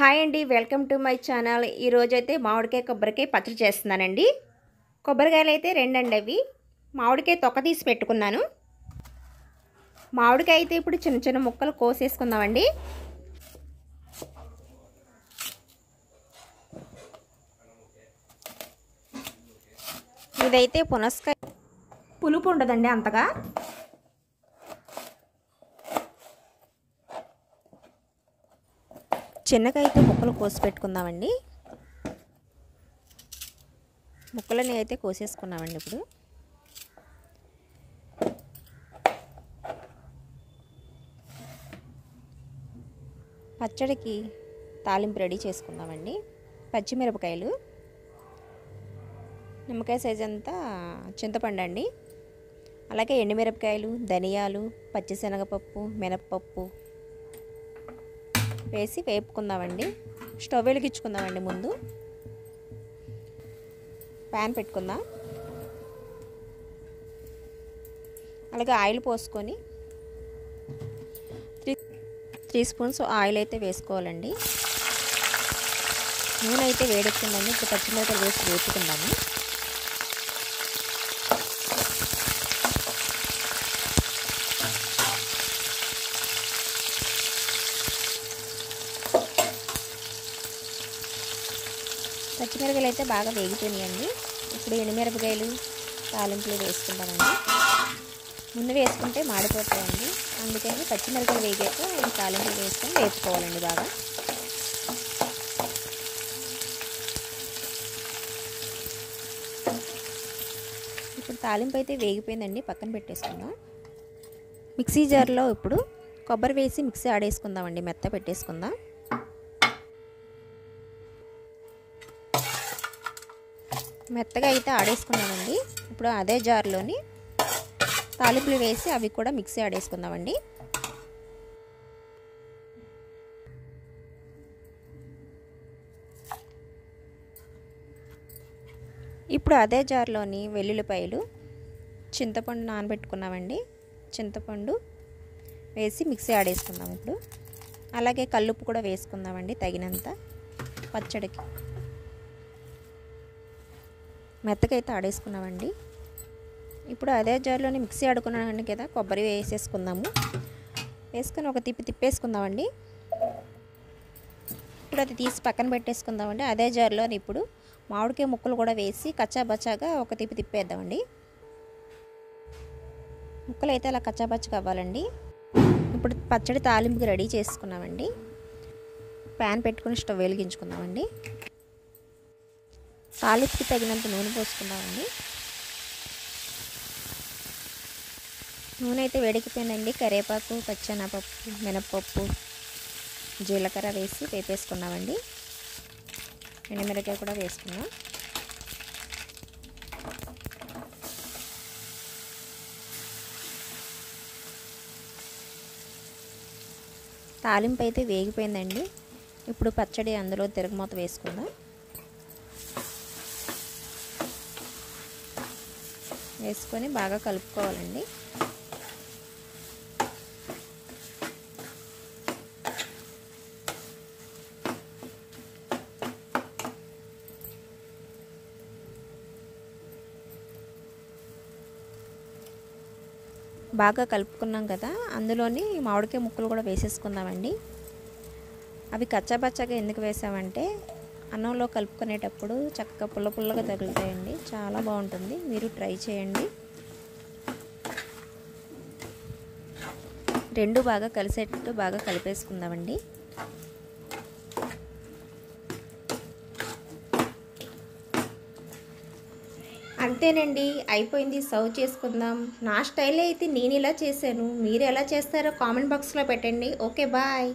Hi అండి, welcome to my channel. ఈరోజైతే మామిడికాయ కొబ్బరికాయ పచ్చడి చేస్తున్నానండి. కొబ్బరికాయలు అయితే రెండండి. అవి మామిడికాయ తొక్క తీసి పెట్టుకున్నాను. మామిడికాయ అయితే ఇప్పుడు చిన్న చిన్న ముక్కలు కోసేసుకుందామండి. ఇదైతే పునస్కాయ, పులుపు ఉండదండి అంతగా. చిన్నగా అయితే ముక్కలు కోసి పెట్టుకుందామండి. ముక్కలని అయితే కోసేసుకున్నామండి. ఇప్పుడు పచ్చడికి తాలింపు రెడీ చేసుకుందామండి. పచ్చిమిరపకాయలు, నిమ్మకాయ సైజ్ అంతా చింతపండు అండి, అలాగే ఎండుమిరపకాయలు, ధనియాలు, పచ్చిశనగపప్పు, మినప్పప్పు వేసి వేపుకుందామండి. స్టవ్ వెలిగించుకుందామండి. ముందు ప్యాన్ పెట్టుకుందాం. అలాగే ఆయిల్ పోసుకొని 3 స్పూన్స్ ఆయిల్ అయితే వేసుకోవాలండి. నూనె అయితే వేడెక్కిందండి. ఇప్పుడు పచ్చిమిరపకాయలు వేసి వేపుకుందాము. పచ్చిమిరపకాయలు అయితే బాగా వేగిపోయినాయండి. ఇప్పుడు ఎండుమిరపకాయలు తాలింపులు వేసుకుంటామండి. ముందు వేసుకుంటే మాడిపోతాయండి, అందుకని పచ్చిమిరపకాయలు వేగాక ఈ తాలింపులు వేసుకొని వేపుకోవాలండి బాగా. ఇప్పుడు తాలింపు అయితే వేగిపోయిందండి, పక్కన పెట్టేసుకుందాం. మిక్సీ జార్లో ఇప్పుడు కొబ్బరి వేసి మిక్సీ ఆడేసుకుందామండి. మెత్త పెట్టేసుకుందాం. మెత్తగా అయితే ఆడేసుకున్నామండి. ఇప్పుడు అదే జార్లోని తాలింపులు వేసి అవి కూడా మిక్సీ ఆడేసుకుందామండి. ఇప్పుడు అదే జార్లోని వెల్లుల్లిపాయలు, చింతపండు నానబెట్టుకున్నామండి, చింతపండు వేసి మిక్సీ ఆడేసుకుందాం. ఇప్పుడు అలాగే కల్లుప్పు కూడా వేసుకుందామండి తగినంత పచ్చడికి. మెత్తగా అయితే ఆడేసుకున్నామండి. ఇప్పుడు అదే జార్లోని మిక్సీ ఆడుకున్నామండి కదా, కొబ్బరి వేసేసుకుందాము. వేసుకొని ఒక తిప్పేసుకుందామండి. ఇప్పుడు అది తీసి పక్కన పెట్టేసుకుందామండి. అదే జార్లో ఇప్పుడు మామిడికాయ ముక్కలు కూడా వేసి కచ్చాబచ్చాగా ఒక తిప్పేద్దామండి. ముక్కలు అయితే అలా కచ్చాబచ్చగా అవ్వాలండి. ఇప్పుడు పచ్చడి తాలింపుకి రెడీ చేసుకున్నామండి. ప్యాన్ పెట్టుకుని స్టవ్ వెలిగించుకుందామండి. తాలింపుకి తగినంత నూనె పోసుకుందామండి. నూనె అయితే వేడెక్కిపోయిందండి. కరివేపాకు, పచ్చెనగపప్పు, మినప్పప్పు, జీలకర్ర వేసి వేపేసుకున్నామండి. ఎండుమిరపకాయ కూడా వేసుకున్నాం. తాలింపు అయితే వేగిపోయిందండి. ఇప్పుడు పచ్చడి అందులో తిరగమూత వేసుకుందాం. వేసుకొని బాగా కలుపుకోవాలండి. బాగా కలుపుకున్నాం కదా, అందులోని మామిడికాయ ముక్కలు కూడా వేసేసుకుందామండి. అవి కచ్చాబచ్చాగా ఎందుకు వేసామంటే అన్నంలో కలుపుకునేటప్పుడు చక్కగా పుల్లగా తగులుతాయండి. చాలా బాగుంటుంది, మీరు ట్రై చేయండి. రెండు బాగా కలిసేటట్టు బాగా కలిపేసుకుందామండి. అంతేనండి, అయిపోయింది. సర్వ్ చేసుకుందాం. నా స్టైల్ అయితే నేను ఇలా చేశాను. మీరు ఎలా చేస్తారో కామెంట్ బాక్స్లో పెట్టండి. Okay, bye.